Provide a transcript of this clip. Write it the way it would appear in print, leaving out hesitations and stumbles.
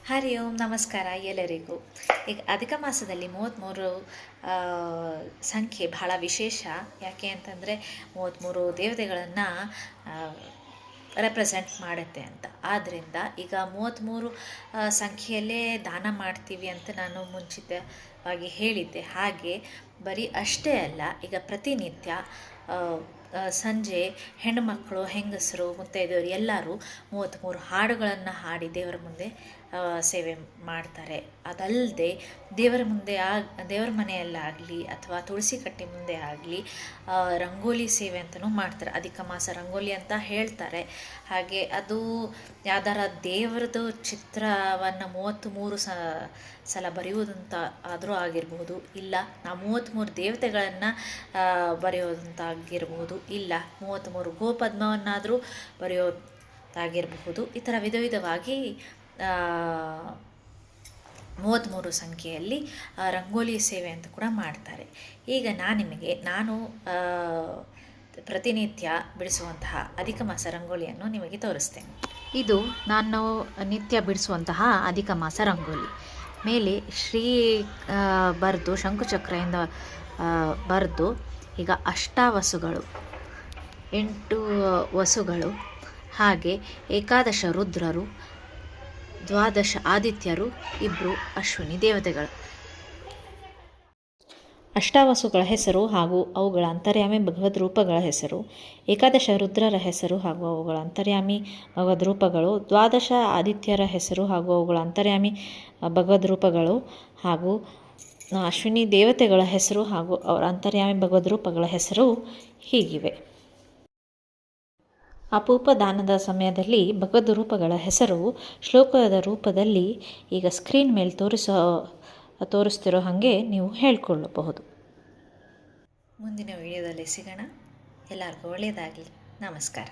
ಹರಿ ಓಂ ನಮಸ್ಕಾರ ಎಲ್ಲರಿಗೂ. ಈಗ ಅಧಿಕ ಮಾಸದಲ್ಲಿ 33 ಸಂಖ್ಯೆ ಬಹಳ ವಿಶೇಷ. ಯಾಕೆ ಅಂತಂದರೆ 33 ದೇವತೆಗಳನ್ನು ರೆಪ್ರೆಸೆಂಟ್ ಮಾಡುತ್ತೆ ಅಂತ. ಆದ್ದರಿಂದ ಈಗ 33 ಸಂಖ್ಯೆಯಲ್ಲೇ ದಾನ ಮಾಡ್ತೀವಿ ಅಂತ ನಾನು ಮುಂಚಿತವಾಗಿ ಹೇಳಿದ್ದೆ. ಹಾಗೆ ಬರೀ ಅಷ್ಟೇ ಅಲ್ಲ, ಈಗ ಪ್ರತಿನಿತ್ಯ ಸಂಜೆ ಹೆಣ್ಣುಮಕ್ಕಳು, ಹೆಂಗಸರು, ಮುತ್ತೈದೆಯರು ಎಲ್ಲರೂ 33 ಹಾಡುಗಳನ್ನು ಹಾಡಿ ದೇವರ ಮುಂದೆ ಸೇವೆ ಮಾಡ್ತಾರೆ. ಅದಲ್ಲದೆ ದೇವರ ಮನೆಯಲ್ಲಾಗಲಿ ಅಥವಾ ತುಳಸಿ ಕಟ್ಟೆ ಮುಂದೆ ಆಗಲಿ ರಂಗೋಲಿ ಸೇವೆ ಅಂತಲೂ ಮಾಡ್ತಾರೆ. ಅಧಿಕ ಮಾಸ ರಂಗೋಲಿ ಅಂತ ಹೇಳ್ತಾರೆ. ಹಾಗೆ ಅದು ಯಾವ್ದಾರ ದೇವರದು ಚಿತ್ರವನ್ನು 33 ಸಲ ಬರೆಯುವುದಂತ ಆದರೂ ಆಗಿರ್ಬೋದು, ಇಲ್ಲ ನಾವು 33 ದೇವತೆಗಳನ್ನು ಬರೆಯೋದಂತಾಗಿರ್ಬೋದು, ಇಲ್ಲ 33 ಗೋಪದ್ಮವನ್ನಾದರೂ ಬರೆಯೋದಾಗಿರಬಹುದು. ಈ ಥರ ವಿಧವಾಗಿ 33 ಸಂಖ್ಯೆಯಲ್ಲಿ ರಂಗೋಲಿ ಸೇವೆ ಅಂತ ಕೂಡ ಮಾಡ್ತಾರೆ. ಈಗ ನಾನು ಪ್ರತಿನಿತ್ಯ ಬಿಡಿಸುವಂತಹ ಅಧಿಕ ಮಾಸ ರಂಗೋಲಿಯನ್ನು ನಿಮಗೆ ತೋರಿಸ್ತೇನೆ. ಇದು ನಾನು ನಿತ್ಯ ಬಿಡಿಸುವಂತಹ ಅಧಿಕ ಮಾಸ ರಂಗೋಲಿ. ಮೇಲೆ ಶ್ರೀ ಬರೆದು ಶಂಕುಚಕ್ರದಿಂದ ಬರೆದು ಈಗ ಅಷ್ಟಾವಸುಗಳು 8 ವಸುಗಳು, ಹಾಗೆ 11 ರುದ್ರರು, 12 ಆದಿತ್ಯರು, 2 ಅಶ್ವಿನಿ ದೇವತೆಗಳು. ಅಷ್ಟಾವಸುಗಳ ಹೆಸರು ಹಾಗೂ ಅವುಗಳ ಅಂತರ್ಯಾಮಿ ಭಗವದ್ ರೂಪಗಳ ಹೆಸರು, 11 ರುದ್ರರ ಹೆಸರು ಹಾಗೂ ಅವುಗಳ ಅಂತರ್ಯಾಮಿ ಭಗವದ್ ರೂಪಗಳು, 12 ಆದಿತ್ಯರ ಹೆಸರು ಹಾಗೂ ಅವುಗಳ ಅಂತರ್ಯಾಮಿ ಭಗವದ್ ರೂಪಗಳು, ಹಾಗೂ ಅಶ್ವಿನಿ ದೇವತೆಗಳ ಹೆಸರು ಹಾಗೂ ಅವರ ಅಂತರ್ಯಾಮಿ ಭಗವದ್ ರೂಪಗಳ ಹೆಸರು ಹೀಗಿವೆ. ಅಪೂಪ ದಾನದ ಸಮಯದಲ್ಲಿ ಭಗವದ್ ರೂಪಗಳ ಹೆಸರು ಶ್ಲೋಕದ ರೂಪದಲ್ಲಿ ಈಗ ಸ್ಕ್ರೀನ್ ಮೇಲೆ ತೋರಿಸ್ತಿರೋ ಹಾಗೆ ನೀವು ಹೇಳ್ಕೊಳ್ಳಬಹುದು. ಮುಂದಿನ ವಿಡಿಯೋದಲ್ಲಿ ಸಿಗೋಣ. ಎಲ್ಲರಿಗೂ ಒಳ್ಳೆಯದಾಗಲಿ. ನಮಸ್ಕಾರ.